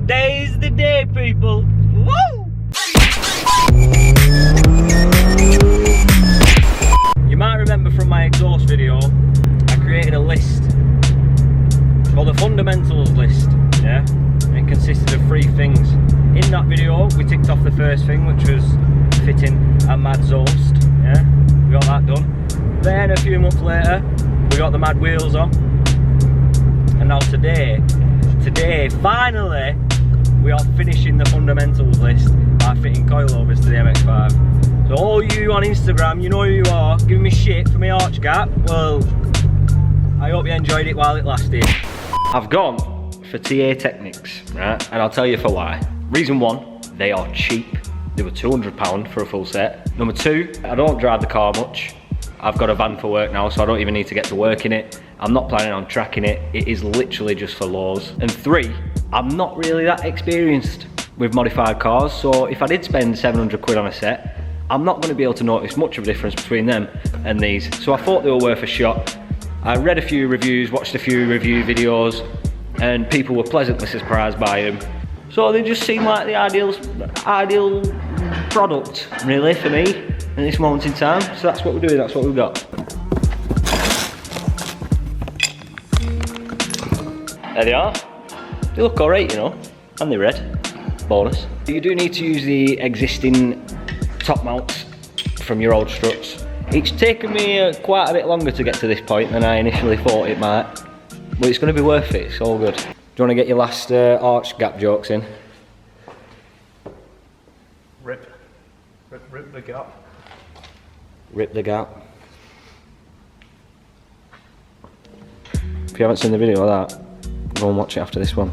Today's the day, people. Woo! You might remember from my exhaust video, I created a list called the fundamentals list, yeah? And it consisted of 3 things. In that video, we ticked off the first thing, which was fitting a mad exhaust, yeah? We got that done. Then a few months later, we got the mad wheels on. And now today, finally, we are finishing the fundamentals list by fitting coilovers to the MX5. So all you on Instagram, you know who you are, giving me shit for my arch gap. Well, I hope you enjoyed it while it lasted. I've gone for TA Technix, right? And I'll tell you for why. Reason 1, they are cheap. They were £200 for a full set. Number 2, I don't drive the car much. I've got a van for work now, so I don't even need to get to work in it. I'm not planning on tracking it. It is literally just for lows. And 3, I'm not really that experienced with modified cars, so if I did spend 700 quid on a set, I'm not going to be able to notice much of a difference between them and these. So I thought they were worth a shot. I read a few reviews, watched a few review videos, and people were pleasantly surprised by them. So they just seem like the ideal product, really, for me at this moment in time. So that's what we're doing, that's what we've got. There they are. They look alright, you know, and they're red. Bonus. You do need to use the existing top mounts from your old struts. It's taken me quite a bit longer to get to this point than I initially thought it might, but it's going to be worth it, it's all good. Do you want to get your last arch gap jokes in? Rip the gap. Rip the gap. If you haven't seen the video of that, go and watch it after this one.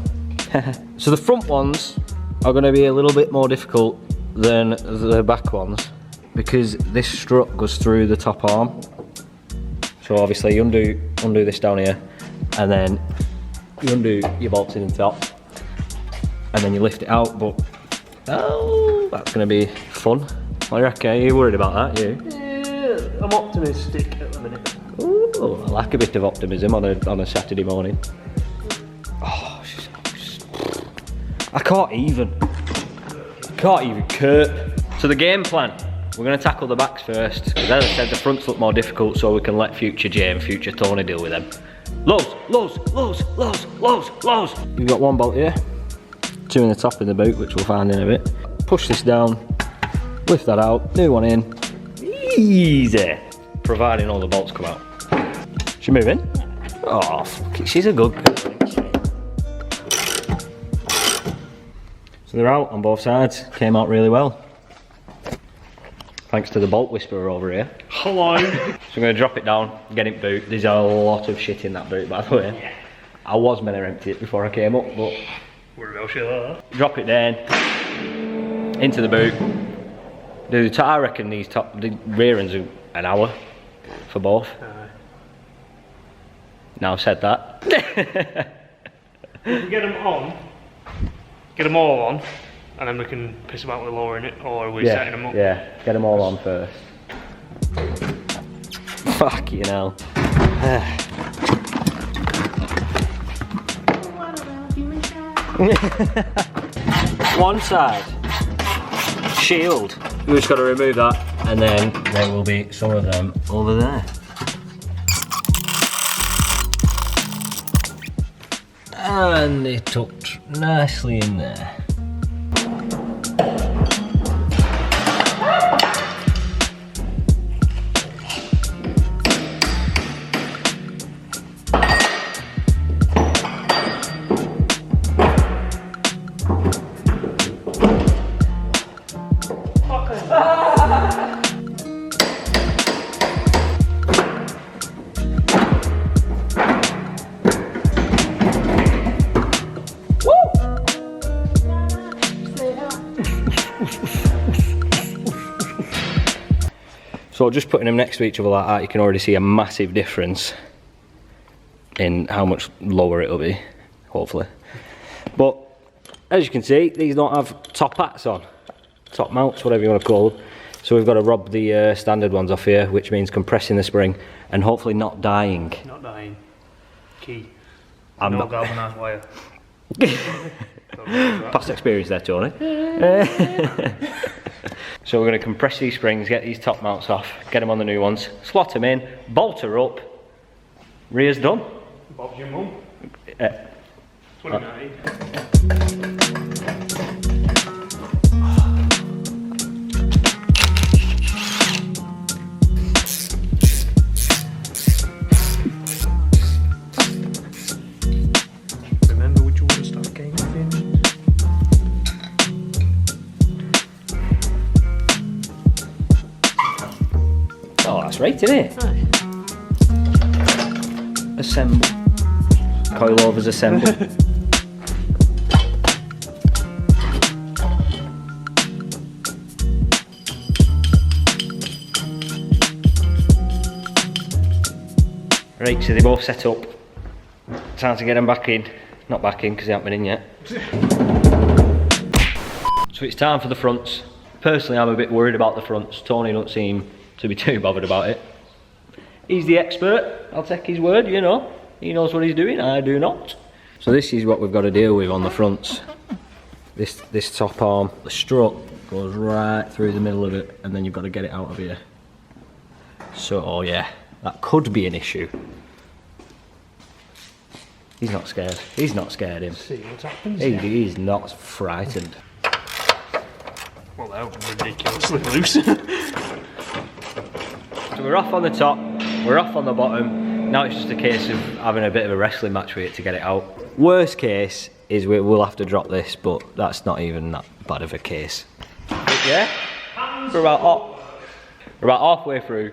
So the front ones are going to be a little bit more difficult than the back ones because this strut goes through the top arm. So obviously you undo this down here, and then you undo your bolts in the top, and then you lift it out. But oh, that's going to be fun. What do you reckon? Are you worried about that, you? Yeah, I'm optimistic at the minute. Ooh, I like a bit of optimism on a Saturday morning. Oh, I can't even curb. So the game plan, we're going to tackle the backs first, because as I said, the fronts look more difficult, so we can let future Jay and future Tony deal with them. Lows. You've got 1 bolt here, 2 in the top in the boot, which we'll find in a bit. Push this down, lift that out, new one in. Easy. Providing all the bolts come out. She move in? Oh, fuck it, she's a good girl. So they're out on both sides, came out really well. Thanks to the bolt whisperer over here. Hello. So I'm going to drop it down, get it boot. There's a lot of shit in that boot, by the way. Yeah. I was meant to empty it before I came up, but... Where else you are? Drop it down, into the boot. Dude, I reckon the rear ends are an hour for both. Now I've said that. We can get them all on, and then we can piss about with lowering it, or are we setting them up? Yeah, get them all on first. Fucking hell. One side, shield. We just got to remove that, and then there will be some of them over there. And they tucked nicely in there. So just putting them next to each other like that, you can already see a massive difference in how much lower it'll be, hopefully. But as you can see, these don't have top hats on, top mounts, whatever you want to call them. So we've got to rob the standard ones off here, which means compressing the spring and hopefully not dying. Not dying. Key. No galvanised wire. Past experience there, Tony. So we're going to compress these springs, get these top mounts off, get them on the new ones, slot them in, bolt her up, rear's done. Bob's your mum. 29. Remember which one to start getting finished. Oh, that's right, isn't it? Assemble. Coilovers assemble. Right, so they both set up. Time to get them back in. Not back in because they haven't been in yet. So it's time for the fronts. Personally, I'm a bit worried about the fronts. Tony don't seem to be too bothered about it. He's the expert. I'll take his word, you know. He knows what he's doing, I do not. So this is what we've got to deal with on the fronts. This top arm, the strut goes right through the middle of it, and then you've got to get it out of here. So, oh yeah, that could be an issue. He's not scared. He's not scared, him. See what happens. He's not frightened. Well, that was ridiculously loose. So we're off on the top, we're off on the bottom. Now it's just a case of having a bit of a wrestling match with it to get it out. Worst case is we'll have to drop this, but that's not even that bad of a case. But yeah, we're about halfway through.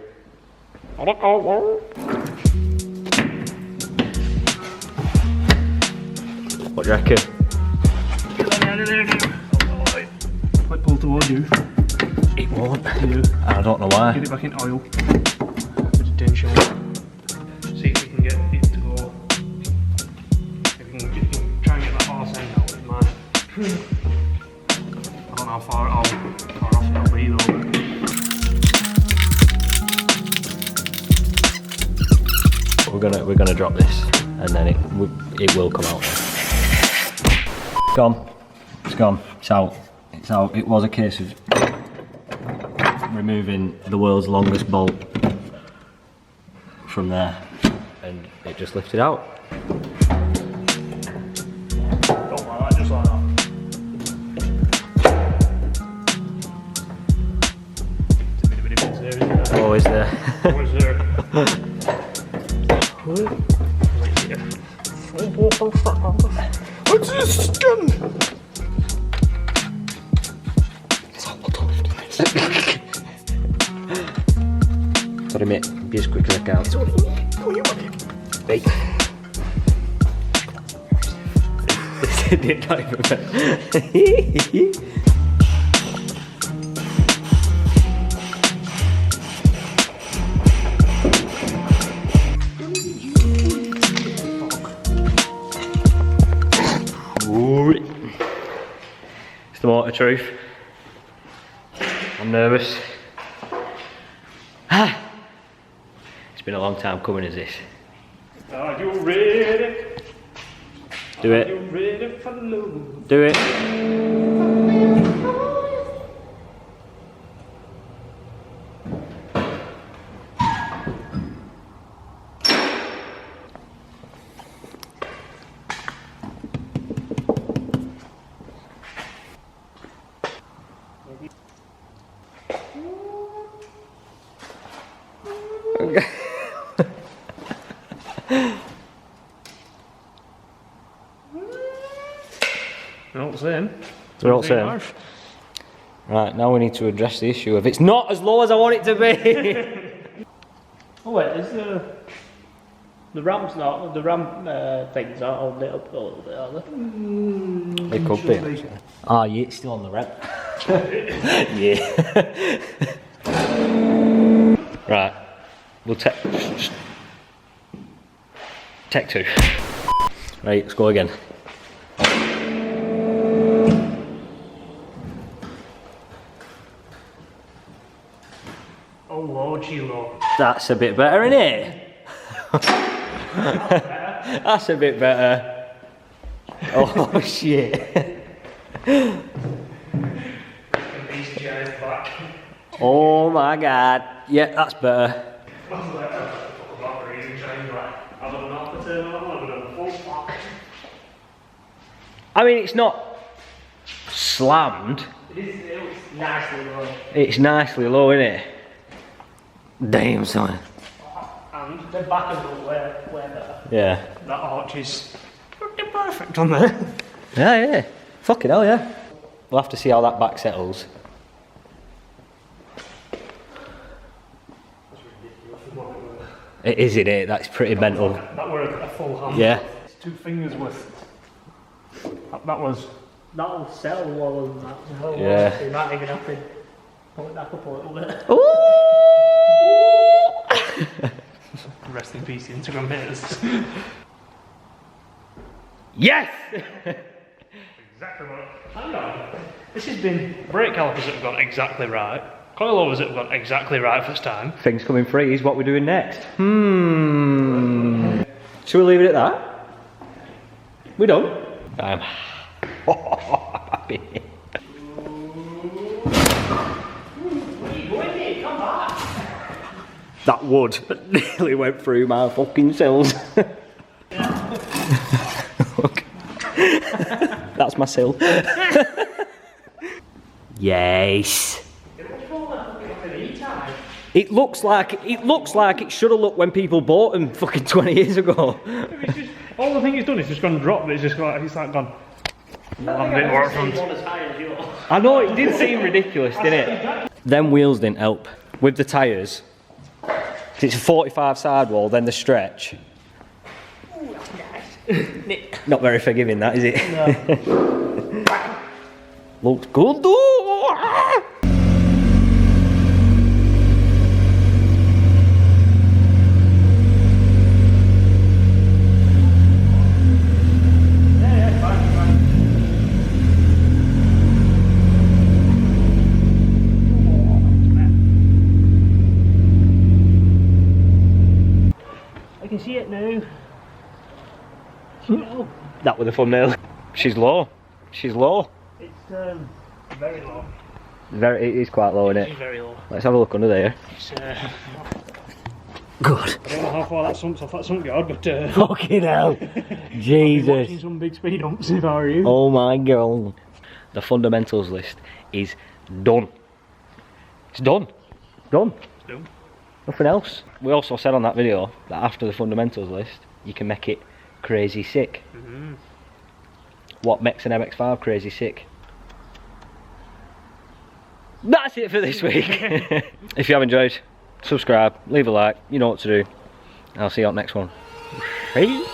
What do you reckon? Might pull towards you. It won't. Yeah. I don't know why. Get it back in oil. Put the tension. See if we can get it to go. If we can try and get that arse end out with mine. I don't know how far off it'll be though. We're gonna drop this, and then it will come out. Gone. It's gone. It's out. It's out. It was a case of removing the world's longest bolt from there, and it just lifted out. Don't like that, just like that. It's a bit of a difference there, isn't it? Oh, is there? What is there? What's this gun? Sorry mate, be as quick as I can. Wait. This didn't not even It's the motor truth. I'm nervous. It's been a long time coming, is this? Are you ready? Do it. Are you ready for love? Do it. We're all the same. We're all the same. Right, now we need to address the issue of it's not as low as I want it to be. Oh wait, is the ramps not, the ramp things aren't holding it up a little bit, are they? They could be. Ah, yeah, it's still on the ramp. Yeah. Right, we'll take two. Right, let's go again. Oh Lord, Chilo. That's a bit better, isn't it? That's a bit better. Oh shit. Oh my god. Yeah, that's better. I mean, it's not slammed. It's nicely low. It's nicely low, isn't it? Damn, son. And the back of the way better. Yeah. That arch is pretty perfect on there. Yeah. Fucking hell, yeah. We'll have to see how that back settles. It is, isn't it? That's pretty mental. That were a full hand. Yeah. It's 2 fingers worth. That was. That'll settle lower than that. Yeah. So you might even have to pull it back up a little bit. Ooh! Rest in peace, Instagram haters. Yes! Exactly right. Hang on. This has been brake calipers that have gone exactly right. Coilovers that have gone exactly right first time. Things coming free is what we're doing next. Should we leave it at that? We done? I'm happy. That wood nearly went through my fucking cells. Look. That's my sill. Yes. It looks like it should have looked when people bought them fucking 20 years ago. It's just, all the thing it's done is just gone and dropped. It's just like gone. I know, it did seem ridiculous, didn't it? Them wheels didn't help with the tyres. It's a 45 sidewall, then the stretch. Ooh, that's nice. Not very forgiving, that is it? No. Looks good though. I can see it now. Oh. That with a thumbnail. She's low. She's low. It's very low. It is quite low, isn't It's it? very low. Let's have a look under there. It's, Good. I don't know how far that sumps off that sump guard, but Fucking hell. watching Jesus. some big speed humps if I were you. Oh my god. The fundamentals list is done. It's done. Done. It's done. Nothing else. We also said on that video that after the fundamentals list, you can make it crazy sick. What makes an MX5 crazy sick? That's it for this week. If you have enjoyed, subscribe, leave a like, you know what to do. I'll see you on the next one. Bye.